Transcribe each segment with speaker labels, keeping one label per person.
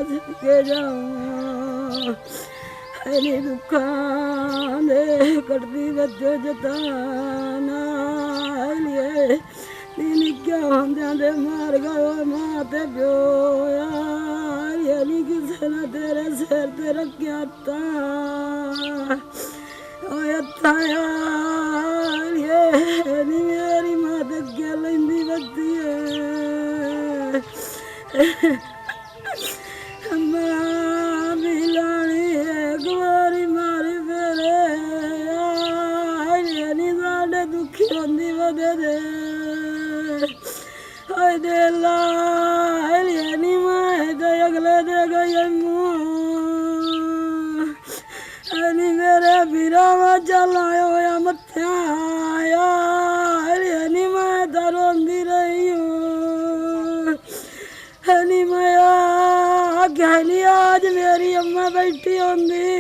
Speaker 1: सदके जाऊं हरी दुकान कटती बच्चों जताना लिए दिन क्या होंदे मार गयो मां ते प्यो ये नहीं किसे ने तेरे सिर ते रखिया ता ओए ताया ये नहीं मेरी मां ते क्या लेंदी बत्ती है मां मिलानी एक बारी मारी फेरे ये नहीं साडे दुखी होंदी वदे दे ओए देला ये नहीं मैं ते अगले दे गई नहीं मेरे बीरावा चलायो या मत्या आया नहीं मैं तो रोंदी रही हूँ नहीं मैं क्या नहीं आज मेरी अम्मा बैठी होंगी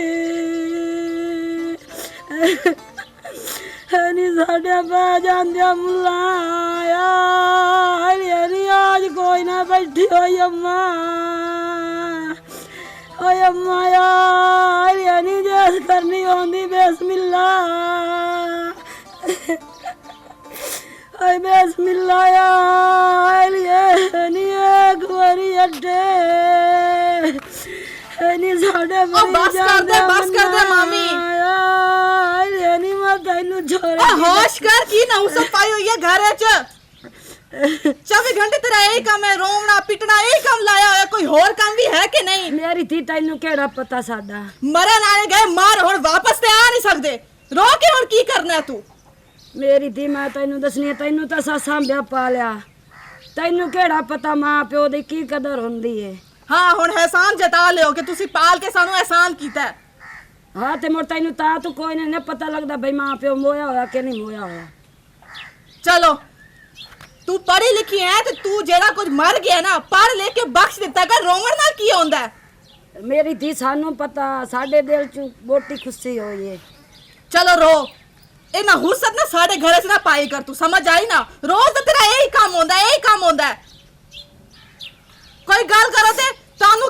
Speaker 1: नहीं साढ़े पै जांदे मुला नहीं आज कोई ना बैठी होई अम्मा ओए अम्मा यार नहीं जैस करनी होंदी बिस्मिल्ला ओए बिस्मिल्ला यार ये नहीं एक बारी अड्डे नहीं साढ़े
Speaker 2: बस कर दे मामी
Speaker 1: यार ये नहीं मैं तैनू छोड़
Speaker 2: होश कर की ना उस पाई हुई है घर च 24 घंटे तेरा यही काम है रोना पिटना यही काम लाया है कोई और काम भी है कि नहीं
Speaker 1: मेरी थी तैनू केड़ा पता साडा
Speaker 2: मरन आने गए मार हुण वापस ते आ नहीं सकदे रो के हुण की करना है तू
Speaker 1: मेरी थी मैं तैनू दसनी तैनू तो असा सांभ्या पालिया तैनू केड़ा पता मां प्यो दी की कदर हुंदी है
Speaker 2: हाँ हुण एहसान जता लियो कि तुसी पाल के सानू एहसान कीता है
Speaker 1: हाँ ते मोर तैनू ता तू कोई नहीं पता लगदा भाई मां प्यो मोया होया कि नहीं मोया होया
Speaker 2: चलो तू पढ़ी लिखी है तो तू जेड़ा कुछ मर गया ना पढ़ लेके बख्श दिता कर रोमन नाल की होंदा है
Speaker 1: मेरी थी सानू पता साडे दिल च बोटी खुशी होई है
Speaker 2: चलो रो ए ना हुसत ना साडे घरे से ना पाई कर तू समझ आई ना रोज तो तेरा यही काम होंदा है कोई गल करो ते तानू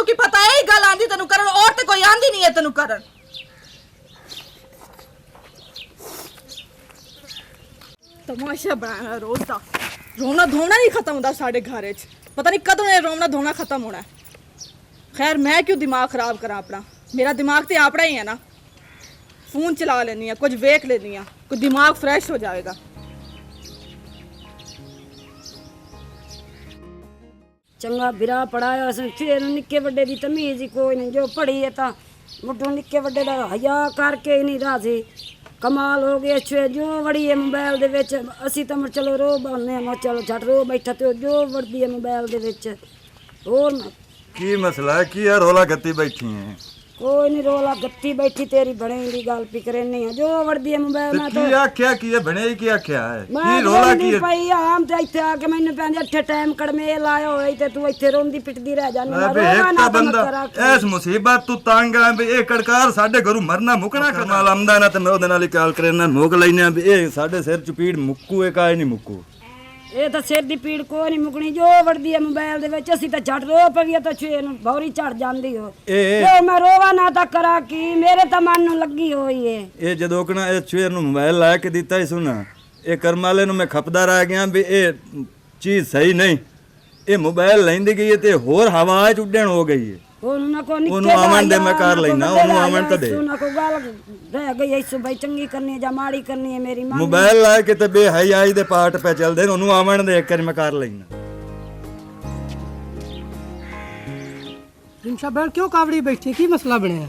Speaker 2: की पता यही गल आंदी तैनू करन और ते कोई आंदी नहीं है तैनू करन तमाशा बनाया रोज का रोना धोना नहीं खत्म होता साढ़े घर पता नहीं कदों रोना धोना खत्म होना खैर मैं क्यों दिमाग खराब करा अपना मेरा दिमाग तो अपना ही है ना फोन चला लेनी है कुछ वेख लेनी है कुछ दिमाग फ्रेश हो जाएगा
Speaker 1: चंगा बिरा पढ़ाया फिर निक्के वड्डे दी तमीज ही कोई नहीं जो पढ़ी है ता मुठो निक्के वड्डे दा हया करके ही नहीं राजी कमाल हो गया छे जो वड़ी है मोबाइल दे विच असी तो चलो रो बाने मैं चलो झट रो बैठा तो जो वड़दी है मोबाइल दे विच और ना
Speaker 3: की मसला है की यार रोला गत्ती बैठी है
Speaker 1: कोई नहीं रोला गत्ती बैठी तेरी बनेगी गल फिक्रे नहीं है जो वड़दी है मोबाइल में तो
Speaker 3: क्या की है बने की क्या है
Speaker 1: की रोला की भाई आम ते इथे आके मैंने पैंदे अठे टाइम कड़मे लाया होए ते तू इथे रोंदी पिटदी रह जानी ना रोवा ना बंदा
Speaker 3: ऐस मुसीबत तू तंग आ बे ए कड़कार साडे घरू मरना मुकना कमाल आमदा ना ते मैं ओदे नाल काल करना मोक लैने बे ए साडे सिर च पीड़ मुक्कू ए काए नहीं मुक्कू
Speaker 1: ये तो सिर दी पीड़ कोई नहीं मुकनी जो वड़दी है मोबाइल दे विच असी तो झट रो पईए तो छे नु भौरी चढ़ जांदी हो ए मैं रोवा ना ता करा की मेरे तो मन नु लगी होई है
Speaker 3: ए जदों कना ए छेर नु मोबाइल ला के दिता ही सुन ए करमाले नु मैं खपदा रह गया भी ए चीज सही नहीं ए मोबाइल लैंदी गई ते होर हवा च उड्डण हो गई है
Speaker 1: ओनु को निक्के
Speaker 3: ओनु आमन दे मैं कर लेना ओनु आमन तो दे
Speaker 1: ओनु को गाल रह गई ऐसो भाई चंगी करनी है या माड़ी करनी है मेरी मां
Speaker 3: मोबाइल ला के ते बे हयाई दे पार्ट पे चल दे ओनु आमन दे एक कर मैं कर लेना
Speaker 4: रिमशा बहन क्यों कावड़ी बैठी की मसला बनया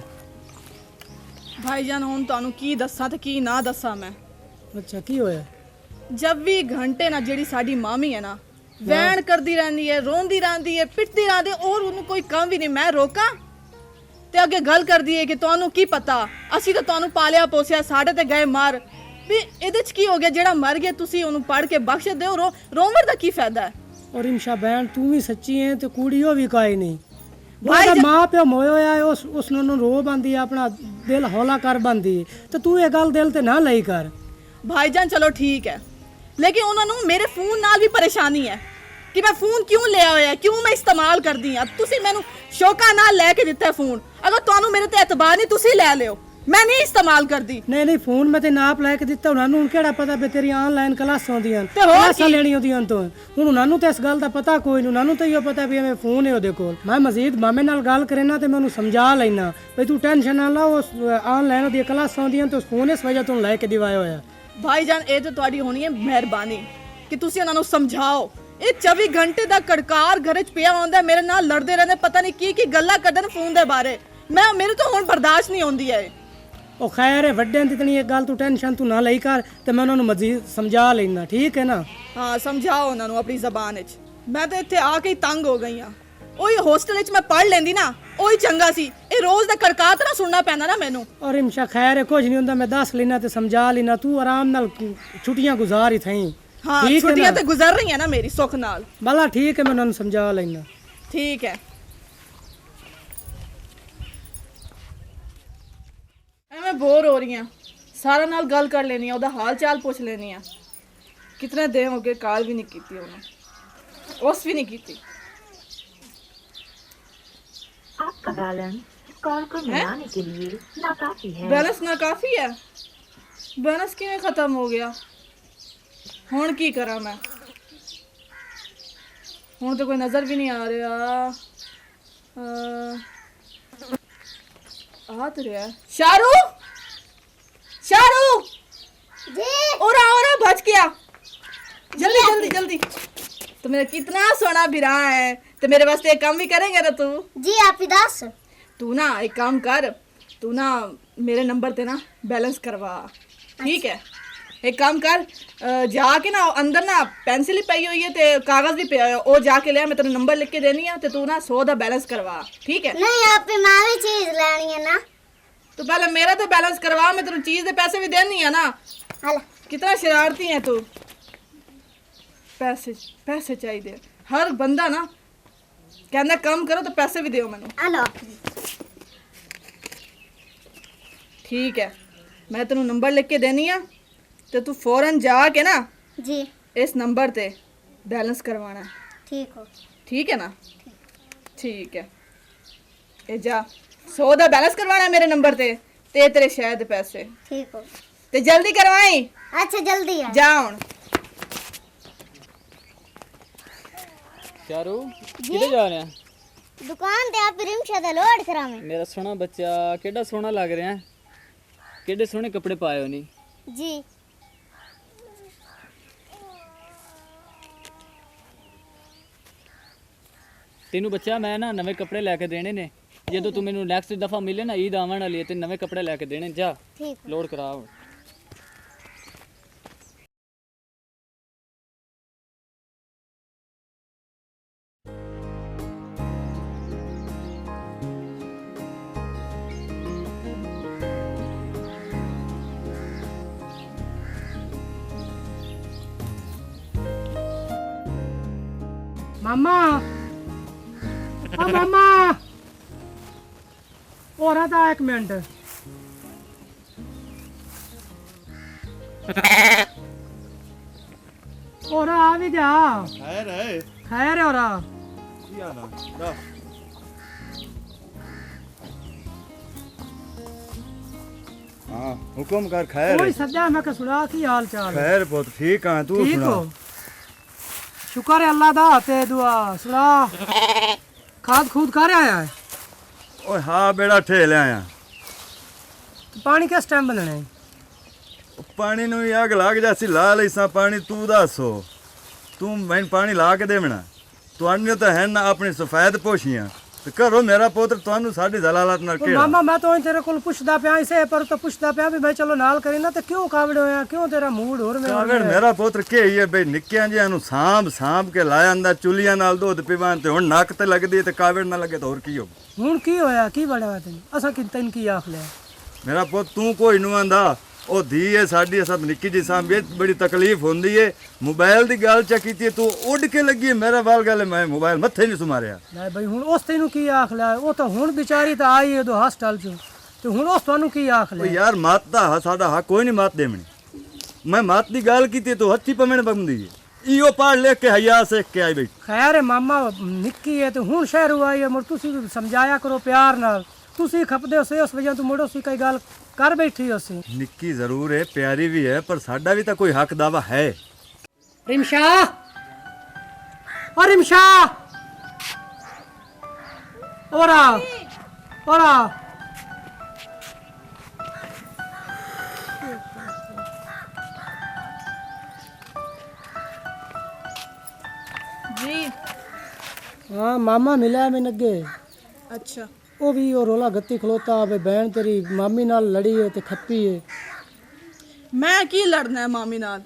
Speaker 2: भाईजान हुण तुहानू की दस्सां ते की ना दस्सां मैं
Speaker 4: अच्छा की होया
Speaker 2: 24 घंटे ना जेड़ी साडी मामी है ना वैन करदी रहंदी है रोंदी रहंदी है पिटदी रहंदी है और उन्हें कोई काम भी नहीं मैं रोका ते अगे गल करदी है कि तुहानू की पता असी तो तुहानू पालिया पोसिया साडे ते गए मार भी इहदे च की हो गया जेड़ा मर गया तुसी उन्हें पढ़ के बख्श दे रोवर दा की फायदा है
Speaker 4: और रिमशा बहन तू भी सच्ची है तो कुड़ियो भी काई नहीं भाई मां प्यो मोयो है उस नु रो बंदी अपना दिल हौला कर बंदी तो तू ये गल दिल ते ना लई कर
Speaker 2: भाईजान चलो ठीक है लेकिन उन्होंने मेरे फोन नाल भी परेशानी है ਕਿ ਮੈਂ ਫੋਨ ਕਿਉਂ ਲਿਆ ਹੋਇਆ, ਕਿਉਂ ਮੈਂ ਇਸਤੇਮਾਲ ਕਰਦੀ ਆ। ਤੁਸੀਂ ਮੈਨੂੰ ਸ਼ੌਕਾ ਨਾਲ ਲੈ ਕੇ ਦਿੱਤਾ ਫੋਨ। ਅਗਰ ਤੁਹਾਨੂੰ ਮੇਰੇ ਤੇ ਇਤਬਾਰ ਨਹੀਂ, ਤੁਸੀਂ ਲੈ ਲਿਓ, ਮੈਂ ਨਹੀਂ ਇਸਤੇਮਾਲ ਕਰਦੀ।
Speaker 4: ਨਹੀਂ ਨਹੀਂ, ਫੋਨ ਮੈਂ ਤੇ ਨਾਪ ਲੈ ਕੇ ਦਿੱਤਾ। ਉਹਨਾਂ ਨੂੰ ਕਿਹੜਾ ਪਤਾ ਵੀ ਤੇਰੀ ਆਨਲਾਈਨ ਕਲਾਸਾਂ ਹੁੰਦੀਆਂ,
Speaker 2: ਤੇ ਹੋਰ
Speaker 4: ਕਲਾਸਾਂ
Speaker 2: ਕੀ?
Speaker 4: ਲੈਣੀਆਂ ਹੁੰਦੀਆਂ ਤੋਂ। ਹੁਣ ਉਹਨਾਂ ਨੂੰ ਤਾਂ ਇਸ ਗੱਲ ਦਾ ਪਤਾ ਕੋਈ ਨਹੀਂ। ਉਹਨਾਂ ਨੂੰ ਤਾਂ ਇਹੋ ਪਤਾ ਵੀ ਐਵੇਂ ਫੋਨ ਹੈ ਉਹਦੇ ਕੋਲ। ਮੈਂ ਮਜ਼ੀਦ ਮਾਮੇ ਨਾਲ ਗੱਲ ਕਰੇ ਨਾ ਤੇ ਮੈਂ ਉਹਨੂੰ ਸਮਝਾ ਲੈਣਾ ਵੀ ਤੂੰ ਟੈਨਸ਼ਨ ਨਾ ਲਾ, ਉਸ ਆਨਲਾਈਨ ਉਹਦੀਆਂ ਕਲਾਸਾਂ ਹੁੰਦੀਆਂ ਤੇ ਫੋਨ ਇਸ ਵਜ੍ਹਾ ਤੋਂ ਲੈ ਕੇ ਦਿਵਾਇਆ ਹੋਇਆ।
Speaker 2: ਭਾਈਜਾਨ, ਇਹ ਤਾਂ ਤੁਹਾਡੀ ਹੋਣੀ ਹੈ ਮਿਹਰਬਾਨੀ ਕਿ ਤੁਸੀਂ ਉਹਨਾਂ ਨੂੰ ਸਮਝਾਓ। ਇਹ 24 ਘੰਟੇ ਦਾ ਕੜਕਾਰ ਘਰ 'ਚ ਪਿਆ ਹੁੰਦਾ, ਮੇਰੇ ਨਾਲ ਲੜਦੇ ਰਹਿੰਦੇ, ਪਤਾ ਨਹੀਂ ਕੀ ਗੱਲਾਂ ਕਰਦੇ ਨੇ ਫੋਨ ਦੇ ਬਾਰੇ। ਮੇਰੇ ਤੋਂ ਹੁਣ ਬਰਦਾਸ਼ਤ ਨਹੀਂ ਹੁੰਦੀ ਹੈ।
Speaker 4: ਉਹ ਖੈਰ ਹੈ, ਵੱਡਿਆਂ ਦੀ ਇਤਨੀ ਇੱਕ ਗੱਲ ਤੂੰ ਟੈਨਸ਼ਨ ਤੂੰ ਨਾ ਲਈ ਕਰ ਤੇ ਮੈਂ ਉਹਨਾਂ ਨੂੰ ਮਜ਼ੀਦ ਸਮਝਾ ਲੈਣਾ, ਠੀਕ ਹੈ ਨਾ?
Speaker 2: ਹਾਂ, ਸਮਝਾਓ ਉਹਨਾਂ ਨੂੰ ਆਪਣੀ ਜ਼ਬਾਨ ਵਿੱਚ। ਮੈਂ ਤਾਂ ਇੱਥੇ ਆ ਕੇ ਹੀ ਤੰਗ ਹੋ ਗਈ ਆ। ਉਹੀ ਹੋਸਟਲ ਵਿੱਚ ਮੈਂ ਪੜ੍ਹ ਲੈਂਦੀ ਨਾ, ਉਹੀ ਚੰਗਾ ਸੀ। ਇਹ ਰੋਜ਼ ਦਾ ਕੜਕਾ ਤਾਂ ਨਾ ਸੁਣਨਾ ਪੈਂਦਾ ਨਾ ਮੈਨੂੰ।
Speaker 4: ਔਰ ਇਮਸ਼ਾ ਖੈਰ ਹੈ, ਕੁਝ ਨਹੀਂ ਹੁੰਦਾ, ਮੈਂ ਦੱਸ ਲੈਣਾ ਤੇ ਸਮਝਾ ਲੈਣਾ। ਤੂੰ ਆਰਾਮ ਨਾਲ ਛੁੱਟੀਆਂ ਗੁਜ਼ਾਰ ਹੀ ਥਈ।
Speaker 2: ਹਾਂ,
Speaker 4: ਠੀਕ ਹੈ
Speaker 2: ਛੁੱਟੀਆਂ
Speaker 4: ਨਾ?
Speaker 2: ਤੇ ਗੁਜ਼ਰ ਰਹੀਆਂ ਨਾ ਮੇਰੀ ਸੁੱਖ ਨਾਲ।
Speaker 4: ਭਲਾ ਠੀਕ ਹੈ, ਮੈਂ ਉਹਨਾਂ ਨੂੰ ਸਮਝਾ ਲੈਣਾ।
Speaker 2: ਠੀਕ ਹੈ। ਐਵੇਂ ਬੋਰ ਹੋ ਰਹੀ ਆ, ਸਾਰਾ ਨਾਲ ਗੱਲ ਕਰ ਲੈਣੀ ਆ, ਉਹਦਾ ਹਾਲ ਚਾਲ ਪੁੱਛ ਲੈਣੀ ਆ। ਕਿਤਨੇ ਦਿਨ ਹੋ ਗਏ ਕਾਲ ਵੀ ਨਹੀਂ ਕੀਤੀ ਉਹਨੇ, ਉਸ ਵੀ ਨਹੀਂ ਕੀਤੀ।
Speaker 5: आपका बैलेंस कॉल को मिलाने के लिए नाकाफी है।
Speaker 2: बैलेंस ना काफी है। बैलेंस किवें खत्म हो गया? हुण की करा मैं? हुण तो कोई नजर भी नहीं आ रहा। आ तो रहा है। शारू, शारू जी, ओरा ओरा बच गया। जल्दी जल्दी जल्दी। तो मेरा कितना सोना बिरा है, तो मेरे वास्ते एक काम भी करेंगे ना तू?
Speaker 6: जी आप ही दस।
Speaker 2: तू ना एक काम कर, तू ना मेरे नंबर ते ना बैलेंस करवा, ठीक है? एक काम कर, जाके ना अंदर ना पेंसिल ही पई हुई है ते कागज भी पिया है, वो जाके ले, मैं तेरा नंबर लिख के देनी है, ते तू ना 100 दा बैलेंस करवा, ठीक है?
Speaker 6: नहीं आप ही मैं भी चीज लेनी है ना।
Speaker 2: तो पहले मेरा तो बैलेंस करवा, मैं तेरे चीज दे पैसे भी देनी है ना।
Speaker 6: हला
Speaker 2: कितना शरारती है तू। पैसे पैसे चाहिए हर बंदा ना, कहना काम करो तो पैसे भी दो मैनू,
Speaker 6: हलो
Speaker 2: ठीक है? मैं तेनू नंबर लिख के देनी है, तो तू फौरन जाके ना
Speaker 6: जी
Speaker 2: इस नंबर ते बैलेंस करवाना है,
Speaker 6: ठीक हो।
Speaker 2: ठीक है ना? ठीक है, ए जा 100 दा बैलेंस करवाना है मेरे नंबर ते तेरे शायद पैसे
Speaker 6: ठीक हो।
Speaker 2: ते जल्दी करवाई।
Speaker 6: अच्छा जल्दी है।
Speaker 2: जा हुण।
Speaker 7: ਚਾਰੂ ਕਿੱਥੇ ਜਾ ਰਿਹਾ?
Speaker 6: दुकान ते आप रिमशा दा लोड करा में।
Speaker 7: ਮੇਰਾ ਸੋਹਣਾ ਬੱਚਾ ਕਿੱਡਾ ਸੋਹਣਾ ਲੱਗ ਰਿਹਾ, ਕਿੱਡੇ ਸੋਹਣੇ ਕੱਪੜੇ ਪਾਏ ਹੋ ਨੀ।
Speaker 6: जी
Speaker 7: ਤੈਨੂੰ ਬੱਚਾ ਮੈਂ ਨਾ ਨਵੇਂ ਕੱਪੜੇ ਲੈ ਕੇ ਦੇਣੇ ਨੇ। ਜਦੋਂ ਤੂੰ ਮੈਨੂੰ ਨੈਕਸਟ ਦਫਾ ਮਿਲੇ ਨਾ, ਈਦ ਆਉਣ ਵਾਲੀ ਹੈ, ਤੇ ਨਵੇਂ ਕੱਪੜੇ ਲੈ ਕੇ ਦੇਣੇ। ਜਾ
Speaker 6: ठीक हो।
Speaker 7: ਲੋਡ ਕਰਾ ਹੁਣ।
Speaker 4: मामा, ओ मामा, और आता एक मिनट। और आ भी जा।
Speaker 3: ਖੈਰ ਹੈ?
Speaker 4: खैर है और
Speaker 3: ਕੀ ਹਾਲ ਆ? ਹਾਂ ਹੁਕਮ ਕਰ। ਖੈਰ
Speaker 4: कोई
Speaker 3: ਹੈ?
Speaker 4: सजा मैं के सुना की हाल चाल?
Speaker 3: ਖੈਰ ਪੁੱਤ ਠੀਕ ਆ, ਤੂੰ
Speaker 4: ठीक
Speaker 3: ਸੁਣਾ?
Speaker 4: हो? शुक्र है अल्लाह दा ते दुआ सुना। खाद खूद खा रहा है?
Speaker 3: ਓਏ ਹਾਂ ਬੇੜਾ ਠੇਲ ਆਇਆ।
Speaker 4: पानी किस टाइम बनना है?
Speaker 3: ਪਾਣੀ ਨੂੰ ਹੀ ਅੱਗ ਲੱਗ ਜਾਸੀ, ਲਾ ਲਈ ਸਾਂ ਪਾਣੀ। ਤੂੰ ਦੱਸੋ, ਤੂੰ ਮੈਨੂੰ ਪਾਣੀ ਲਾ ਕੇ ਦੇਵਣਾ? ਤੁਹਾਨੂੰ ਤਾਂ ਹੈ ਨਾ ਆਪਣੀ ਸਫੈਦ ਪੋਸ਼ੀਆਂ, ਤੇ ਕਰੋ ਮੇਰਾ ਪੁੱਤਰ ਤੁਹਾਨੂੰ ਸਾਡੀ ਜ਼ਲਾਲਤ ਨਾਲ
Speaker 4: ਉਹ
Speaker 3: ਕਿਹੜਾ।
Speaker 4: ਮਾਮਾ ਮੈਂ ਤਾਂ ਤੇਰੇ ਕੋਲ ਪੁੱਛਦਾ ਪਿਆ ਇਸੇ ਪਰ ਤਾਂ ਪੁੱਛਦਾ ਪਿਆ ਵੀ ਮੈਂ ਚਲੋ ਨਾਲ ਕਰੀ ਨਾ, ਤੇ ਕਿਉਂ ਕਾਵੜ ਹੋਇਆ? ਕਿਉਂ ਤੇਰਾ ਮੂਡ ਹੋਰ ਮੇਰਾ
Speaker 3: ਕਾਗੜ ਮੇਰਾ ਪੁੱਤਰ ਕੀ ਹੀ ਹੈ ਬਈ, ਨਿੱਕਿਆਂ ਜਿਹਾਂ ਨੂੰ ਸਾਂਭ ਕੇ ਲਾਇਆ ਅੰਦਾ ਚੁੱਲੀਆਂ ਨਾਲ ਦੁੱਧ ਪੀਵਾਂ, ਤੇ ਹੁਣ ਨੱਕ ਤੇ ਲੱਗਦੀ ਤੇ ਕਾਵੜ ਨਾ ਲੱਗੇ ਤਾਂ ਹੋਰ ਕੀ ਹੋ?
Speaker 4: ਹੁਣ ਕੀ ਹੋਇਆ? ਕੀ ਬੜਿਆ ਤੈਨੂੰ? ਅਸਾਂ ਕਿ ਤੈਨੂੰ ਕੀ ਆਖ ਲਿਆ?
Speaker 3: ਮੇਰਾ ਪੁੱਤ ਤੂੰ ਕੋਈ ਨੂੰ ਆਂਦਾ, ਉਹ ਧੀ ਹੈ ਸਾਡੀ, ਸਭ ਨਿੱਕੀ ਜੀ ਸਾਂਭ, ਬੜੀ ਤਕਲੀਫ ਹੁੰਦੀ ਏ। ਮੋਬਾਈਲ ਦੀ ਗੱਲ ਚ ਕੀਤੀ ਤੂੰ ਉੱਡ ਕੇ ਲੱਗੀ ਮੇਰਾ ਵਾਲ ਗੱਲ, ਮੈਂ ਮੋਬਾਈਲ ਮੱਥੇ ਨਹੀਂ ਸੁਮਾਰਿਆ।
Speaker 4: ਲੈ ਬਈ ਹੁਣ ਉਸ ਤੈਨੂੰ ਕੀ ਆਖ ਲਿਆ? ਉਹ ਤਾਂ ਹੁਣ ਵਿਚਾਰੀ ਤਾਂ ਆਈ ਉਦੋਂ ਹਸਪਤਾਲ ਚੋਂ, ਤੇ ਹੁਣ ਉਸ ਤੁਹਾਨੂੰ ਕੀ ਆਖ
Speaker 3: ਉਹ
Speaker 4: ਲਿਆ?
Speaker 3: ਯਾਰ ਮੱਤ ਦਾ ਸਾਡਾ ਹੱਕ ਕੋਈ ਨਹੀਂ ਮੱਤ ਦੇਵਣੀ। ਮੈਂ ਮੱਤ ਦੀ ਗੱਲ ਕੀਤੀ ਤੂੰ ਹੱਥੀ ਪਮਣ ਬੰਦੀ। इहो पढ़ लिख के हया सीख के आई बैठी।
Speaker 4: खैर है मामा निक्की है तो हूँ शहरों आई है मुड़ तुसी समझाया करो प्यार नाल तुसी खपदे हो से उस वजह तू मुड़ो सी कई गल कर बैठी हो सी
Speaker 3: निक्की जरूर है, प्यारी भी है, पर साडा भी तो कोई हक दावा है।
Speaker 4: रिमशा और रिमशा ओरा
Speaker 2: जी
Speaker 4: हाँ मामा मिला मैंने अगे
Speaker 2: अच्छा
Speaker 4: ਉਹ ਵੀ ਉਹ ਰੋਲਾ ਗੱਤੀ ਖਲੋਤਾ ਵੇ ਬਹਿਣ ਤੇਰੀ ਮਾਮੀ ਨਾਲ ਲੜੀ ਹੈ ਤੇ ਖੱਪੀ ਹੈ
Speaker 2: ਮੈਂ ਕੀ ਲੜਨਾ ਹੈ ਮਾਮੀ ਨਾਲ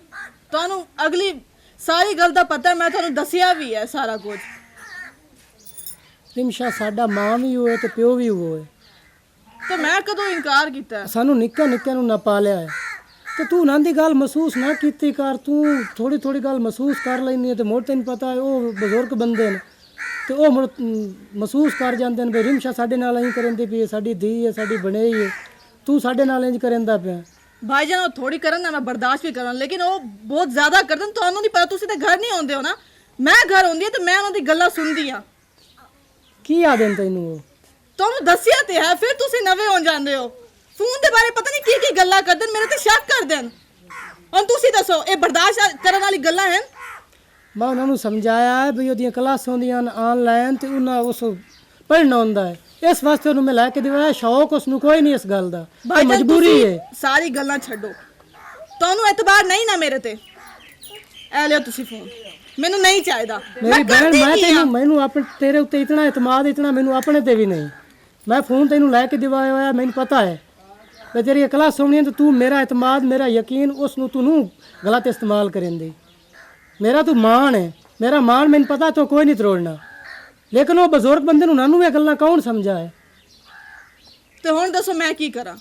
Speaker 2: ਤੁਹਾਨੂੰ ਅਗਲੀ ਸਾਰੀ ਗੱਲ ਦਾ ਪਤਾ ਹੈ, ਮੈਂ ਤੁਹਾਨੂੰ ਦੱਸਿਆ ਵੀ ਹੈ ਸਾਰਾ ਕੁਝ
Speaker 4: ਰਿਮਸ਼ਾ ਸਾਡਾ ਮਾਂ ਵੀ ਹੋਏ ਤੇ ਪਿਓ ਵੀ ਹੋਏ
Speaker 2: ਤੇ ਮੈਂ ਕਦੋਂ ਇਨਕਾਰ ਕੀਤਾ ਹੈ?
Speaker 4: ਸਾਨੂੰ ਨਿੱਕਾ ਨਿੱਕਿਆਂ ਨੂੰ ਨਾ ਪਾਲਿਆ ਹੈ ਤੇ ਤੂੰ ਉਹਨਾਂ ਦੀ ਗੱਲ ਮਹਿਸੂਸ ਨਾ ਕੀਤੀ ਕਰ ਤੂੰ ਥੋੜੀ ਥੋੜੀ ਗੱਲ ਮਹਿਸੂਸ ਕਰ ਲੈਂਦੀ ਹੈ ਤੇ ਮੋੜ ਤੈਨੂੰ ਪਤਾ ਹੈ ਉਹ ਬਜ਼ੁਰਗ ਬੰਦੇ ਨੇ ਤੇ ਉਹ ਮੁੜ ਮਹਿਸੂਸ ਕਰ ਜਾਂਦੇ ਨੇ ਵੀ ਰਿਮਸ਼ਾ ਸਾਡੇ ਨਾਲ ਐਂ ਕਰਨਦੀ ਪਈ ਹੈ ਸਾਡੀ ਧੀ ਹੈ ਸਾਡੀ ਬਣਾਈ ਹੈ ਤੂੰ ਸਾਡੇ ਨਾਲ ਇੰਜ ਕਰਨਦਾ ਪਿਆ
Speaker 2: ਭਾਈਜਾਨ ਉਹ ਥੋੜੀ ਕਰਨ ਨਾ ਮੈਂ ਬਰਦਾਸ਼ਤ ਵੀ ਕਰਾਂ ਲੇਕਿਨ ਉਹ ਬਹੁਤ ਜ਼ਿਆਦਾ ਕਰਦੇ ਨੇ ਤੁਹਾਨੂੰ ਨਹੀਂ ਪਤਾ ਤੁਸੀਂ ਤੇ ਘਰ ਨਹੀਂ ਆਉਂਦੇ ਹੋ ਨਾ ਮੈਂ ਘਰ ਆਉਂਦੀ ਹਾਂ ਤੇ ਮੈਂ ਉਹਨਾਂ ਦੀ ਗੱਲਾਂ ਸੁਣਦੀ ਆ
Speaker 4: ਕੀ ਆਦੇ ਨੇ ਤੈਨੂੰ ਉਹ
Speaker 2: ਤੁਹਾਨੂੰ ਦੱਸਿਆ ਤੇ ਹੈ ਫਿਰ ਤੁਸੀਂ ਨਵੇਂ ਹੋ ਜਾਂਦੇ ਹੋ ਫੋਨ ਦੇ ਬਾਰੇ ਪਤਾ ਨਹੀਂ ਕੀ ਗੱਲਾਂ ਕਰਦੇ ਨੇ ਮੇਰੇ ਤੇ ਸ਼ੱਕ ਕਰਦੇ ਨੇ ਹੁਣ ਤੁਸੀਂ ਦੱਸੋ ਇਹ ਬਰਦਾਸ਼ਤ ਕਰਨ ਵਾਲੀ ਗੱਲਾਂ ਹਨ
Speaker 4: ਮੈਂ ਉਹਨਾਂ ਨੂੰ ਸਮਝਾਇਆ ਹੈ ਵੀ ਉਹਦੀਆਂ ਕਲਾਸਾਂ ਹੁੰਦੀਆਂ ਆਨਲਾਈਨ ਤੇ ਉਹਨਾਂ ਉਸ ਪੜ੍ਹਨਾ ਹੁੰਦਾ ਹੈ ਇਸ ਵਾਸਤੇ ਉਹਨੂੰ ਮੈਂ ਲੈ ਕੇ ਦਿਵਾਇਆ ਸ਼ੌਕ ਉਸ ਨੂੰ ਕੋਈ ਨਹੀਂ ਇਸ ਗੱਲ ਦਾ
Speaker 2: ਭਾਈਜਾਨ
Speaker 4: ਮਜਬੂਰੀ
Speaker 2: ਤੁਸੀਂ
Speaker 4: ਹੈ
Speaker 2: ਸਾਰੀ ਗੱਲਾਂ ਛੱਡੋ ਤੁਹਾਨੂੰ ਇਤਬਾਰ ਨਹੀਂ ਨਾ ਮੇਰੇ ਤੇ ਐ ਲਿਓ ਤੁਸੀਂ ਫੋਨ ਮੈਨੂੰ ਨਹੀਂ ਚਾਹੀਦਾ
Speaker 4: ਮੇਰੀ ਬਹਿਣ ਮੈਨੂੰ ਆਪਣੇ ਤੇਰੇ ਉੱਤੇ ਇਤਨਾ ਇਤਮਾਦ ਇਤਨਾ ਮੈਨੂੰ ਆਪਣੇ ਤੇ ਵੀ ਨਹੀਂ ਮੈਂ ਫੋਨ ਤੈਨੂੰ ਲੈ ਕੇ ਦਿਵਾਇਆ ਹੋਇਆ ਮੈਨੂੰ ਪਤਾ ਹੈ ਵੀ ਤੇਰੀ ਕਲਾਸ ਸੁਣਨੀ ਤੇ ਤੂੰ ਮੇਰਾ ਇਤਮਾਦ ਮੇਰਾ ਯਕੀਨ ਉਸ ਨੂੰ ਤੂੰ ਗਲਤ ਇਸਤੇਮਾਲ ਕਰੇਂਦੀ ਮੇਰਾ ਤੂੰ ਮਾਣ ਹੈ ਮੇਰਾ ਮਾਣ ਮੈਨੂੰ ਪਤਾ ਤੂੰ ਕੋਈ ਨਹੀਂ ਤਰੋੜਨਾ ਲੇਕਿਨ ਉਹ ਬਜ਼ੁਰਗ ਬੰਦੇ ਨੂੰ ਨਾਨੂੰ ਇਹ ਗੱਲਾਂ ਕੌਣ ਸਮਝਾਏ
Speaker 2: ਤੇ ਹੁਣ ਦੱਸੋ ਮੈਂ ਕੀ ਕਰਾਂ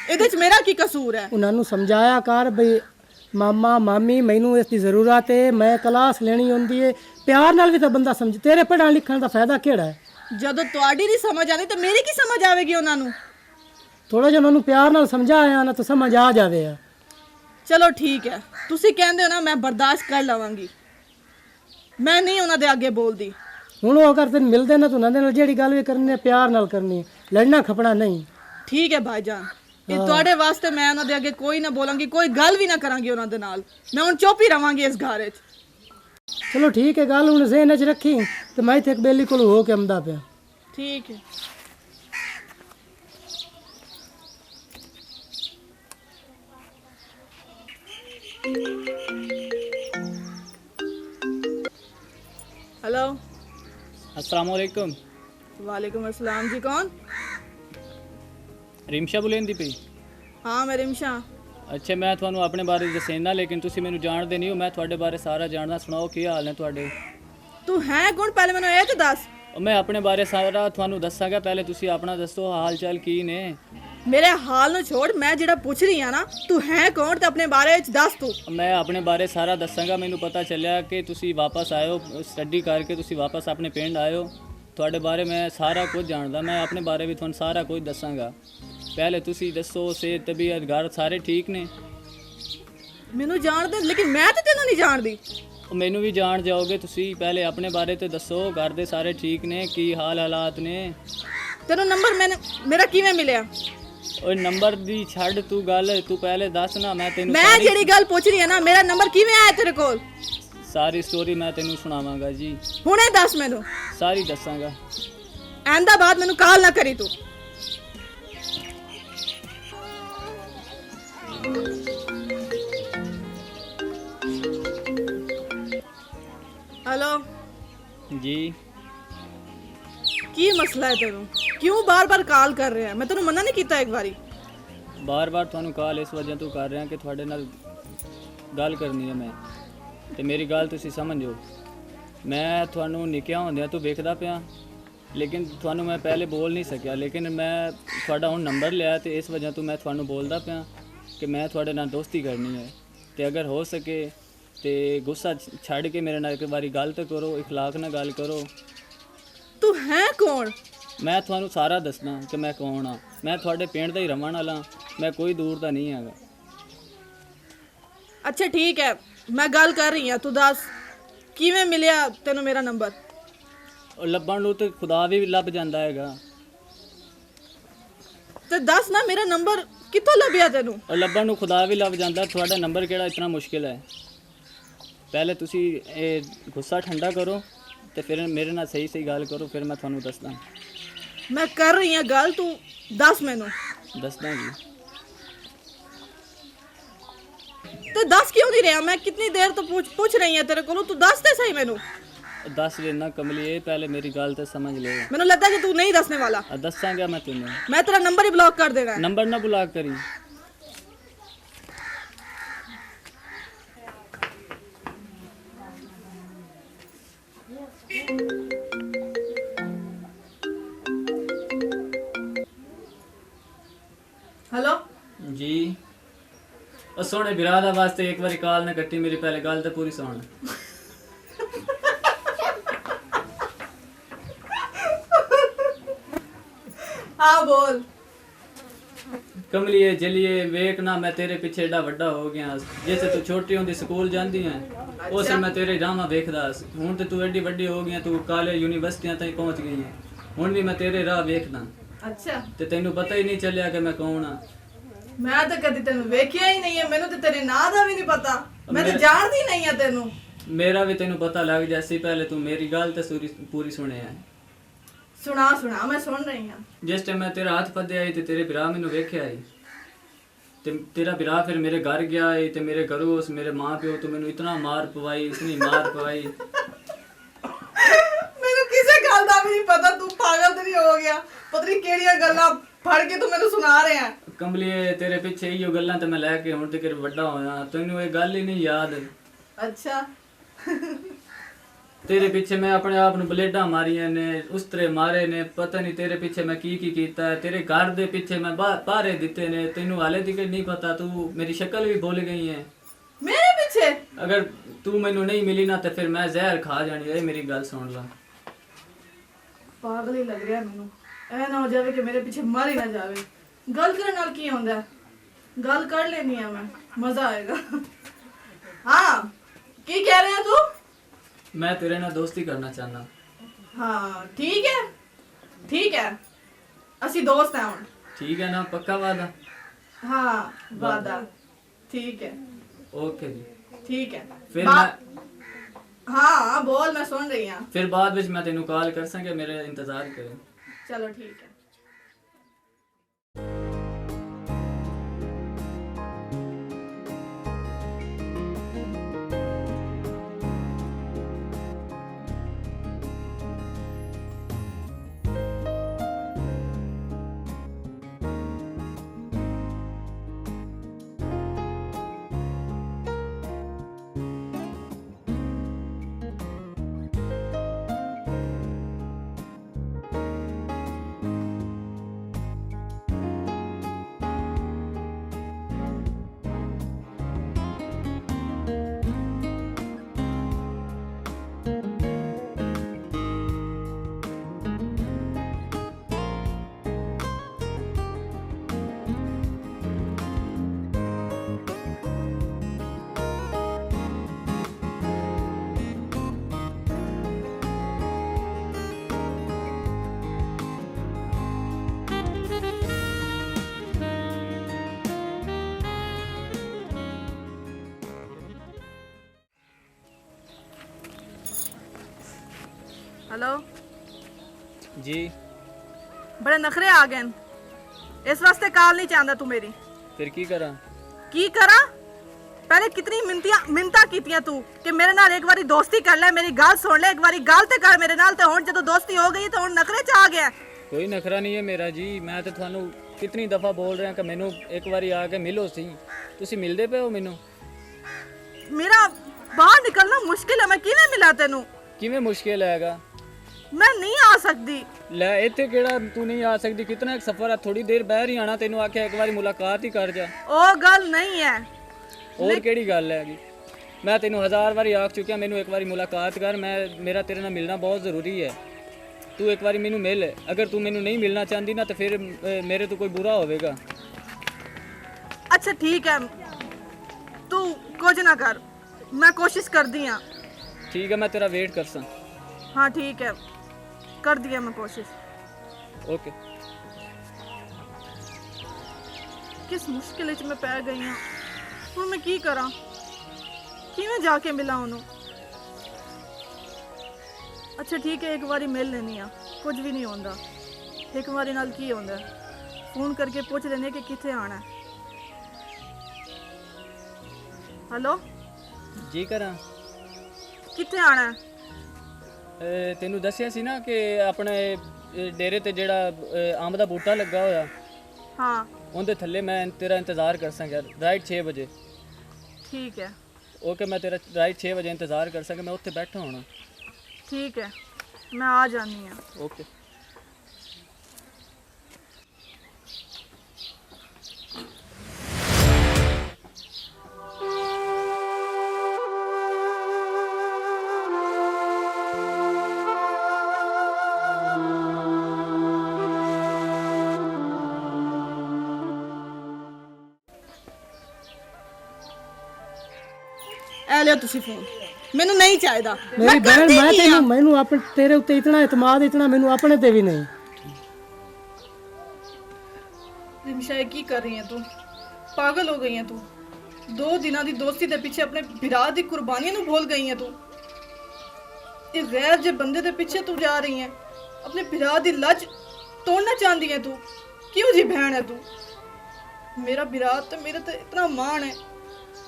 Speaker 2: ਇਹਦੇ 'ਚ ਮੇਰਾ ਕੀ ਕਸੂਰ ਹੈ
Speaker 4: ਉਹਨਾਂ ਨੂੰ ਸਮਝਾਇਆ ਕਰ ਬਈ ਮਾਮਾ ਮਾਮੀ ਮੈਨੂੰ ਇਸ ਦੀ ਜ਼ਰੂਰਤ ਹੈ ਮੈਂ ਕਲਾਸ ਲੈਣੀ ਹੁੰਦੀ ਹੈ ਪਿਆਰ ਨਾਲ ਵੀ ਤਾਂ ਬੰਦਾ ਸਮਝ ਤੇਰੇ ਪੜ੍ਹਨ ਲਿਖਣ ਦਾ ਫਾਇਦਾ ਕਿਹੜਾ ਹੈ
Speaker 2: ਜਦੋਂ ਤੁਹਾਡੀ ਨਹੀਂ ਸਮਝ ਆਣੀ ਤਾਂ ਮੇਰੀ ਕੀ ਸਮਝ ਆਵੇਗੀ ਉਹਨਾਂ ਨੂੰ
Speaker 4: ਥੋੜਾ ਜਿਹਾ ਉਹਨਾਂ ਨੂੰ ਪਿਆਰ ਨਾਲ ਸਮਝਾਇਆ ਨਾ ਤਾਂ ਸਮਝ ਆ ਜਾਵੇ ਆ
Speaker 2: ਚਲੋ ਠੀਕ ਹੈ ਤੁਸੀਂ ਕਹਿੰਦੇ ਹੋ ਨਾ ਮੈਂ ਬਰਦਾਸ਼ਤ ਕਰ ਲਵਾਂਗੀ ਮੈਂ ਨਹੀਂ ਉਹਨਾਂ ਦੇ ਅੱਗੇ ਬੋਲਦੀ
Speaker 4: ਹੁਣ ਉਹ ਅਗਰ ਤੈਨੂੰ ਮਿਲਦੇ ਨਾ ਤੂੰ ਉਹਨਾਂ ਦੇ ਨਾਲ ਜਿਹੜੀ ਗੱਲ ਵੀ ਕਰਨੀ ਹੈ ਪਿਆਰ ਨਾਲ ਕਰਨੀ ਹੈ ਲੜਨਾ ਖਪਣਾ ਨਹੀਂ
Speaker 2: ਠੀਕ ਹੈ ਭਾਈਜਾਨ ਇਹ ਤੁਹਾਡੇ ਵਾਸਤੇ ਮੈਂ ਉਹਨਾਂ ਦੇ ਅੱਗੇ ਕੋਈ ਨਾ ਬੋਲਾਂਗੀ ਕੋਈ ਗੱਲ ਵੀ ਨਾ ਕਰਾਂਗੀ ਉਹਨਾਂ ਦੇ ਨਾਲ ਮੈਂ ਹੁਣ ਚੁੱਪ ਹੀ ਰਵਾਂਗੀ ਇਸ ਘਰ ਵਿੱਚ
Speaker 4: ਚਲੋ ਠੀਕ ਹੈ ਗੱਲ ਹੁਣ ਜ਼ਹਿਨ 'ਚ ਰੱਖੀ ਤੇ ਮੈਂ ਇੱਥੇ ਇੱਕ ਬੇਲੀ ਕੋਲ ਹੋ ਕੇ ਆਉਂਦਾ ਪਿਆ
Speaker 2: ਠੀਕ ਹੈ हेलो
Speaker 7: अस्सलाम वालेकुम
Speaker 2: वालेकुम अस्सलाम जी कौन
Speaker 7: ਰਿਮਸ਼ਾ ਬੁਲੇਂਦੀ ਪਈ
Speaker 2: हाँ मैं रिमशा
Speaker 7: ਅੱਛਾ ਮੈਂ ਤੁਹਾਨੂੰ ਆਪਣੇ ਬਾਰੇ ਦੱਸਣਾ ਲੇਕਿਨ ਤੁਸੀਂ ਮੈਨੂੰ ਜਾਣਦੇ ਨਹੀਂ ਹੋ ਮੈਂ ਤੁਹਾਡੇ ਬਾਰੇ ਸਾਰਾ ਜਾਣਦਾ ਸੁਣਾਓ ਕੀ ਹਾਲ ਨੇ ਤੁਹਾਡੇ
Speaker 2: तू है कौन पहले मैंने ये तो दस
Speaker 7: ਮੈਂ ਆਪਣੇ ਬਾਰੇ ਸਾਰਾ ਤੁਹਾਨੂੰ ਦੱਸਾਂਗਾ ਪਹਿਲੇ ਤੁਸੀਂ ਆਪਣਾ ਦੱਸੋ ਹਾਲ ਚਾਲ ਕੀ ਨੇ
Speaker 2: मेरे हाल नु छोड़ मैं जेड़ा पूछ रही है ना तू है कौन ते अपने बारे च दस तू
Speaker 7: ਮੈਂ ਆਪਣੇ ਬਾਰੇ ਸਾਰਾ ਦੱਸਾਂਗਾ ਮੈਨੂੰ ਪਤਾ ਚੱਲਿਆ ਕਿ ਤੁਸੀਂ ਵਾਪਸ ਆਇਓ ਸਟੱਡੀ ਕਰਕੇ ਤੁਸੀਂ ਵਾਪਸ ਆਪਣੇ ਪਿੰਡ ਆਇਓ ਤੁਹਾਡੇ ਬਾਰੇ ਮੈਂ ਸਾਰਾ ਕੁਝ ਜਾਣਦਾ ਮੈਂ ਆਪਣੇ ਬਾਰੇ ਵੀ ਤੁਹਾਨੂੰ ਸਾਰਾ ਕੁਝ ਦੱਸਾਂਗਾ ਪਹਿਲੇ ਤੁਸੀਂ ਦੱਸੋ ਸੇ ਤਬੀਅਤ ਘਰ ਸਾਰੇ ਠੀਕ ਨੇ
Speaker 2: मैनू जान दे लेकिन मैं तो तेनू नहीं जान दी
Speaker 7: ਉਹ ਮੈਨੂੰ ਵੀ ਜਾਣ ਜਾਓਗੇ ਤੁਸੀਂ ਪਹਿਲੇ ਆਪਣੇ ਬਾਰੇ ਤੇ ਦੱਸੋ ਘਰ ਦੇ ਸਾਰੇ ਠੀਕ ਨੇ ਕੀ ਹਾਲ ਹਾਲਾਤ ਨੇ
Speaker 2: तेनू नंबर मैंने मेरा किवें मिलया
Speaker 7: ਓਏ ਨੰਬਰ ਦੀ ਛੱਡ ਤੂੰ ਗੱਲ ਤੂੰ ਪਹਿਲੇ ਦੱਸ ਨਾ ਮੈਂ ਤੈਨੂੰ
Speaker 2: मैं जेड़ी गल पूछ रही है ना मेरा नंबर किवें आया तेरे कोल
Speaker 7: ਸਾਰੀ ਸਟੋਰੀ ਮੈਂ ਤੈਨੂੰ ਸੁਣਾਵਾਂਗਾ ਜੀ
Speaker 2: हुणे दस मैनू
Speaker 7: ਸਾਰੀ ਦੱਸਾਂਗਾ
Speaker 2: आंदा बाद मैनू कॉल ना करी तू हेलो
Speaker 7: जी
Speaker 2: की मसला है तेनू क्यों बार बार कॉल कर रहे हैं मैं तेनू मना नहीं किया एक बारी
Speaker 7: ਬਾਰ-ਬਾਰ ਤੁਹਾਨੂੰ ਕਾਲ ਇਸ ਵਜ੍ਹਾ ਤੋਂ ਕਰ ਰਿਹਾ ਕਿ ਤੁਹਾਡੇ ਨਾਲ ਗੱਲ ਕਰਨੀ ਹੈ ਮੈਂ ਤੇ ਮੇਰੀ ਗੱਲ ਤੁਸੀਂ ਸਮਝੋ ਮੈਂ ਤੁਹਾਨੂੰ ਨਿੱਕਿਆ ਹੁੰਦਿਆਂ ਤੋਂ ਵੇਖਦਾ ਪਿਆ ਲੇਕਿਨ ਤੁਹਾਨੂੰ ਮੈਂ ਪਹਿਲੇ ਬੋਲ ਨਹੀਂ ਸਕਿਆ ਲੇਕਿਨ ਮੈਂ ਤੁਹਾਡਾ ਹੁਣ ਨੰਬਰ ਲਿਆ ਤੇ ਇਸ ਵਜ੍ਹਾ ਤੋਂ ਮੈਂ ਤੁਹਾਨੂੰ ਬੋਲਦਾ ਪਿਆ ਕਿ ਮੈਂ ਤੁਹਾਡੇ ਨਾਲ ਦੋਸਤੀ ਕਰਨੀ ਹੈ ਤੇ ਅਗਰ ਹੋ ਸਕੇ ਤੇ ਗੁੱਸਾ ਛੱਡ ਕੇ ਮੇਰੇ ਨਾਲ ਇੱਕ ਵਾਰੀ ਗੱਲ ਤਾਂ ਕਰੋ ਇਖਲਾਕ ਨਾਲ ਗੱਲ ਕਰੋ
Speaker 2: तू है कौन
Speaker 7: ਮੈਂ ਤੁਹਾਨੂੰ ਸਾਰਾ ਦੱਸਣਾ ਕਿ ਮੈਂ ਕੌਣ ਆ ਮੈਂ ਤੁਹਾਡੇ ਪਿੰਡ ਦਾ ਹੀ ਰਹਿਣ ਵਾਲਾ ਮੈਂ ਕੋਈ ਦੂਰ ਦਾ ਨਹੀਂ ਹੈਗਾ
Speaker 2: अच्छा ठीक है ਮੈਂ ਗੱਲ ਕਰ ਰਹੀ ਹਾਂ, ਤੂੰ ਦੱਸ ਕਿਵੇਂ ਮਿਲਿਆ ਤੈਨੂੰ ਮੇਰਾ ਨੰਬਰ?
Speaker 7: ਉਹ ਲੱਭਣ ਨੂੰ ਤੇ ਖੁਦਾ ਵੀ ਲੱਭ ਜਾਂਦਾ ਹੈਗਾ।
Speaker 2: ਤੇ ਦੱਸ ਨਾ ਮੇਰਾ ਨੰਬਰ ਕਿੱਥੋਂ ਲੱਭਿਆ ਤੈਨੂੰ?
Speaker 7: ਉਹ ਲੱਭਣ ਨੂੰ ਖੁਦਾ ਵੀ ਲੱਭ ਜਾਂਦਾ। ਤੁਹਾਡਾ ਨੰਬਰ ਕਿਹੜਾ ਇਤਨਾ ਮੁਸ਼ਕਿਲ ਹੈ? ਪਹਿਲੇ ਤੁਸੀਂ ਇਹ ਗੁੱਸਾ ਠੰਡਾ ਕਰੋ ਤੇ ਫਿਰ ਮੇਰੇ ਨਾਲ ਸਹੀ ਸਹੀ ਗੱਲ ਕਰੋ, ਫਿਰ ਮੈਂ ਤੁਹਾਨੂੰ ਦੱਸਦਾ।
Speaker 2: ਮੈਂ ਕਰ ਰਹੀ ਹਾਂ ਗੱਲ, ਤੂੰ ਦੱਸ ਮੈਨੂੰ।
Speaker 7: ਦੱਸਦਾ ਜੀ।
Speaker 2: ਤੇ ਦੱਸ ਕਿਉਂ ਨਹੀਂ ਰਿਹਾ? ਮੈਂ ਕਿੰਨੀ ਦੇਰ ਤੋਂ ਪੁੱਛ ਰਹੀ ਹਾਂ ਤੇਰੇ ਕੋਲੋਂ, ਤੂੰ ਦੱਸ ਤੇ ਸਹੀ ਮੈਨੂੰ।
Speaker 7: ਦੱਸ ਦੇਣਾ ਕਮਲੀਏ, ਪਹਿਲੇ ਮੇਰੀ ਗੱਲ ਤੇ ਸਮਝ ਲੈ।
Speaker 2: ਮੈਨੂੰ ਲੱਗਦਾ ਕਿ ਤੂੰ ਨਹੀਂ ਦੱਸਣੇ ਵਾਲਾ।
Speaker 7: ਦੱਸਾਂਗਾ ਮੈਂ ਤੈਨੂੰ।
Speaker 2: ਮੈਂ ਤੇਰਾ ਨੰਬਰ ਹੀ ਬਲੌਕ ਕਰ ਦੇਣਾ।
Speaker 7: ਨੰਬਰ ਨਾ ਬੁਲਾ ਕਰੀ।
Speaker 2: हेलो
Speaker 7: जी। ਉਹ ਸੋਹਣੇ ਵਿਰਾਹ ਦਾ ਵਾਸਤੇ ਇੱਕ ਵਾਰੀ ਕਾਲ ਨਾ ਕੱਟੀ ਮੇਰੀ, ਪਹਿਲੇ ਗੱਲ ਤੇ ਪੂਰੀ ਸੁਣ।
Speaker 2: हाँ बोल।
Speaker 7: कमलिए जलिए वेख ना, मैं तेरे पीछे एडा वड्डा हो गया। जैसे तू छोटी होंदी स्कूल जांदी है उसे मैं तेरे रामा वेखदा। हुण ते तू एडी वड्डी हो गई, तू कॉलेज यूनिवर्सिटियां तक पहुंच गई है। हुण भी मैं तेरे राह वेखदा।
Speaker 2: अच्छा
Speaker 7: ते तैनू पता ही नहीं चलिया कि मैं कौन हाँ।
Speaker 2: मैं तो कदी तेन वेखिया ही नहीं है, मैनू तो तेरे नाम का भी नहीं पता, मैं तो जानती नहीं है तेनू।
Speaker 7: मेरा भी तैनू पता लग जासी, पहले तू मेरी गल ते पूरी सुने है।
Speaker 2: सुना सुना, मैं सुन रही हूं।
Speaker 7: जिस टाइम मैं तेरा हाथ फदे आई ते तेरे बिरा मैनू वेख्या आई ते तेरा बिरा फिर मेरे घर गया आई ते मेरे घरों उस मेरे मां प्यो तो मैनू इतना मार पवाई, इतनी मार पवाई।
Speaker 2: मैनू किसे गल दा भी नहीं पता, तू पागल तो नहीं हो गया? पता नहीं केड़ियां गल्लां फड़ के तू मैनू सुना रहे हैं।
Speaker 7: कमलिए तेरे पिछे इहो गल्लां ते मैं लैके हुण तक वड्डा होया, तैनू ये गल ही नहीं याद।
Speaker 2: अच्छा
Speaker 7: तेरे पीछे मैं अपने आप नू बलेडा मारियां ने, उस्तरे मारे ने, पता नहीं तेरे पीछे मैं की कीता है। तेरे घर दे पीछे मैं पारे दिते ने, तैनू हाले तक नहीं पता। तू मेरी शक्ल भी भूल गई है।
Speaker 2: मेरे पीछे?
Speaker 7: अगर तू मैनू नहीं मिली ना तो फिर मैं जहर खा जानी है। मेरी गल सुन ला।
Speaker 2: पागल ही लग रहा है मैनू। ऐ ना हो जावे कि मेरे पीछे मर ही ना जावे। गल करने नाल की होंदा है? गल कर लेनी है मैं, मजा आएगा। हाँ की कह रहे हैं तू?
Speaker 7: मैं तेरे नाल दोस्ती करना चाहना।
Speaker 2: हाँ ठीक है, ठीक है, असी दोस्त हैं हुण।
Speaker 7: ठीक है ना? पक्का वादा?
Speaker 2: हाँ वादा। ठीक है
Speaker 7: ओके जी।
Speaker 2: ठीक है।
Speaker 7: फिर मैं
Speaker 2: हाँ बोल, मैं सुन रही हूँ।
Speaker 7: फिर बाद विच मैं तेनू कॉल कर सके, मेरे इंतजार करे।
Speaker 2: चलो ठीक है। हेलो
Speaker 7: जी।
Speaker 2: बड़े नखरे आ गए न। इस वास्ते कॉल नहीं चाहता तू मेरी।
Speaker 7: फिर की करा?
Speaker 2: की करा? पहले कितनी मिन्नता कीतियां तू कि मेरे नाल एक बारी दोस्ती कर ले, मेरी गल सुन ले, एक बारी गल ते कर मेरे नाल। ते हुण जदों दोस्ती हो गई तो हुण नखरे च आ गया।
Speaker 7: कोई नखरा नहीं है मेरा जी। मैं तो थानू कितनी दफा बोल रहा कि मैनू एक बारी आके मिलो सी, तुसी मिलदे पे हो मैनू?
Speaker 2: मेरा बाहर निकलना मुश्किल है, मैं किवें मिला तेनू?
Speaker 7: किवें मुश्किल हैगा?
Speaker 2: मैं नहीं आ सकती।
Speaker 7: ले इत्थे केड़ा तू नहीं आ सकती? कितना एक सफर है, थोड़ी देर बाहर ही आना। तेनू आख्या एक बारी मुलाकात ही कर जा।
Speaker 2: ओ गल नहीं है।
Speaker 7: और केड़ी गल हैगी? मैं तेनू 1000 बारी आख चुकिया मैनू एक बारी मुलाकात कर। मेरा तेरे नाल मिलना बहुत ज़रूरी है। तू एक बारी मैनू मिल। अगर तू मैनू नहीं मिलना चाहती ना तो फिर मेरे तो कोई बुरा होवेगा।
Speaker 2: अच्छा ठीक है, तू कुछ ना कर, मैं कोशिश कर दी हाँ।
Speaker 7: ठीक है मैं तेरा वेट करसा।
Speaker 2: हाँ ठीक है, कर दिया मैं कोशिश।
Speaker 7: ओके।
Speaker 2: किस मुश्किल च मैं पै गई हाँ, हुण मैं की करा, किवें जाके मिला उन्हों। अच्छा ठीक है, एक बारी मिल लेनी आ, कुछ भी नहीं होंदा। एक बारी नाल की होंदा, फोन करके पूछ लेने कि किथे आना है। हेलो
Speaker 7: जी करा
Speaker 2: किथे आना है?
Speaker 7: ਤੈਨੂੰ ਦੱਸਿਆ ਸੀ ਨਾ ਕਿ ਆਪਣੇ ਡੇਰੇ ਤੇ ਜਿਹੜਾ ਅੰਬ ਦਾ ਬੂਟਾ ਲੱਗਾ ਹੋਇਆ
Speaker 2: हाँ
Speaker 7: ਉਹਦੇ ਥੱਲੇ ਮੈਂ ਤੇਰਾ ਇੰਤਜ਼ਾਰ ਕਰ ਸਾਂਗਾ ਰਾਈਟ 6 ਵਜੇ।
Speaker 2: ठीक है
Speaker 7: ओके मैं तेरा राइट 6 बजे इंतज़ार कर सके, मैं उत्थे बैठा होना।
Speaker 2: ठीक है, मैं आ जानी हाँ।
Speaker 7: ओके।
Speaker 2: ए लियो तुसी फोन, मैनू नहीं चाहिदा।
Speaker 4: मेरी बहन मैं तेनू मैनू अपने तेरे उत्ते इतना इतमाद इतना मैनू अपने ते भी नहीं।
Speaker 2: रिमशा की कर रही है तू? पागल हो गई है तू? 2 दिनों की दोस्ती के पीछे अपने बिरा की कुर्बानियां नू भूल गई है तू। एक गैर जे बंदे के पीछे तू जा रही है, अपने बिरा की लज तोड़ना चाहती है तू। क्यों जी बहन है तू? मेरा बिरा तो मेरे ते इतना मान है,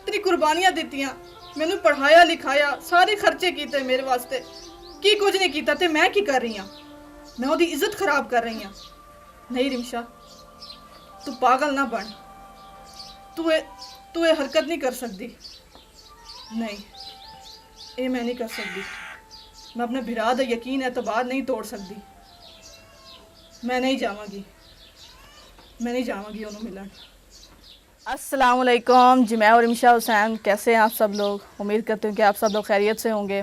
Speaker 2: तेरी कुर्बानियां दित्तियां, मैनू पढ़ाया लिखाया, सारे खर्चे किए मेरे वास्ते, की कुछ नहीं किया ते मैं की कर रही हाँ? मैं उसकी इज्जत खराब कर रही हाँ। नहीं रिमशा, तू पागल ना बन, तू ये हरकत नहीं कर सकती। नहीं, ये मैं नहीं कर सकती। मैं अपने बिरा दा यकीन एतबार नहीं तोड़ सकती। मैं नहीं जावांगी उन्होंने मिलन। अस्सलाम वालेकुम जी, मैं और रिमशा हुसैन। कैसे हैं आप सब लोग? उम्मीद करते हैं कि आप सब लोग खैरियत से होंगे।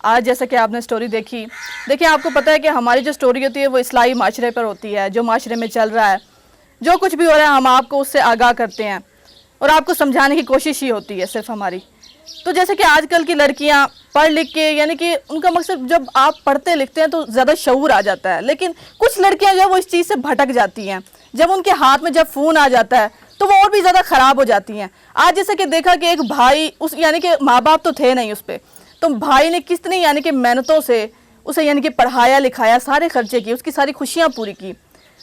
Speaker 2: आज जैसा कि आपने स्टोरी देखी, देखिए आपको पता है कि हमारी जो स्टोरी होती है वो इस्लाही माशरे पर होती है। जो माशरे में चल रहा है, जो कुछ भी हो रहा है, हम आपको उससे आगाह करते हैं और आपको समझाने की कोशिश ही होती है सिर्फ हमारी। तो जैसे कि आजकल की लड़कियां पढ़ लिख के, यानी कि उनका मकसद, जब आप पढ़ते लिखते हैं तो ज़्यादा शऊर आ जाता है, लेकिन कुछ लड़कियां जो है वो इस चीज़ से भटक जाती हैं। जब उनके हाथ में जब फ़ोन आ जाता है तो वो और भी ज़्यादा ख़राब हो जाती हैं। आज जैसे कि देखा कि एक भाई, उस यानी कि माँ बाप तो थे नहीं उस पर, तो भाई ने कितनी यानी कि मेहनतों से उसे यानी कि पढ़ाया लिखाया, सारे खर्चे किए, उसकी सारी खुशियाँ पूरी की।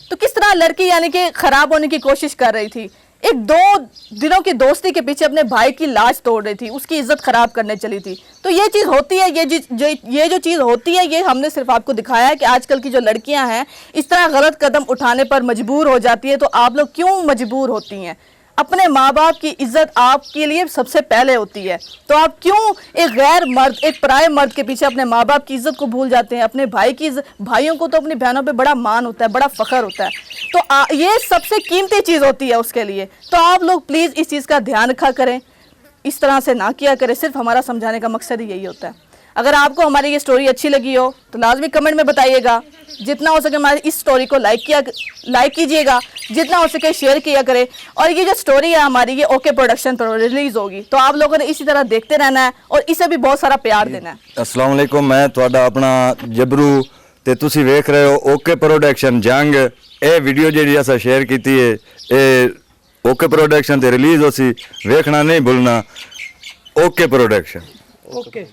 Speaker 2: तो किस तरह लड़की यानी कि ख़राब होने की कोशिश कर रही थी, 1-2 दिनों की दोस्ती के पीछे अपने भाई की लाज तोड़ रही थी, उसकी इज्जत ख़राब करने चली थी। तो ये चीज़ होती है, ये जो चीज़ होती है, ये हमने सिर्फ आपको दिखाया है कि आजकल की जो लड़कियां हैं इस तरह गलत कदम उठाने पर मजबूर हो जाती है। तो आप लोग क्यों मजबूर होती हैं? अपने माँ बाप की इज्जत आपके लिए सबसे पहले होती है, तो आप क्यों एक गैर मर्द, एक पराये मर्द के पीछे अपने माँ बाप की इज्जत को भूल जाते हैं? अपने भाई की इज्जत, भाइयों को तो अपनी बहनों पे बड़ा मान होता है, बड़ा फ़ख्र होता है, तो ये सबसे कीमती चीज़ होती है उसके लिए। तो आप लोग प्लीज़ इस चीज़ का ध्यान रखा करें, इस तरह से ना किया करें। सिर्फ हमारा समझाने का मकसद ही यही होता है। अगर आपको हमारी ये स्टोरी अच्छी लगी हो तो लाजमी कमेंट में बताइएगा। जितना हो सके हमारी इस स्टोरी को लाइक कीजिएगा, जितना हो सके शेयर किया करें। और ये जो स्टोरी है हमारी, ये ओके प्रोडक्शन पर रिलीज़ होगी, तो आप लोगों ने इसी तरह देखते रहना है और इसे भी बहुत सारा प्यार देना है।
Speaker 3: अस्सलाम वालेकुम, मैं ਤੁਹਾਡਾ ਆਪਣਾ ਜਬਰੂ ਤੇ ਤੁਸੀਂ ਵੇਖ ਰਹੇ ਹੋ ਓਕੇ ਪ੍ਰੋਡਕਸ਼ਨ ਜੰਗ। ਇਹ ਵੀਡੀਓ ਜਿਹੜੀ ਅਸਾਂ ਸ਼ੇਅਰ ਕੀਤੀ ਹੈ, ਇਹ ਓਕੇ ਪ੍ਰੋਡਕਸ਼ਨ ਤੇ ਰਿਲੀਜ਼ ਹੋਸੀ, ਵੇਖਣਾ ਨਹੀਂ ਭੁੱਲਣਾ। Okay production.
Speaker 4: ओके।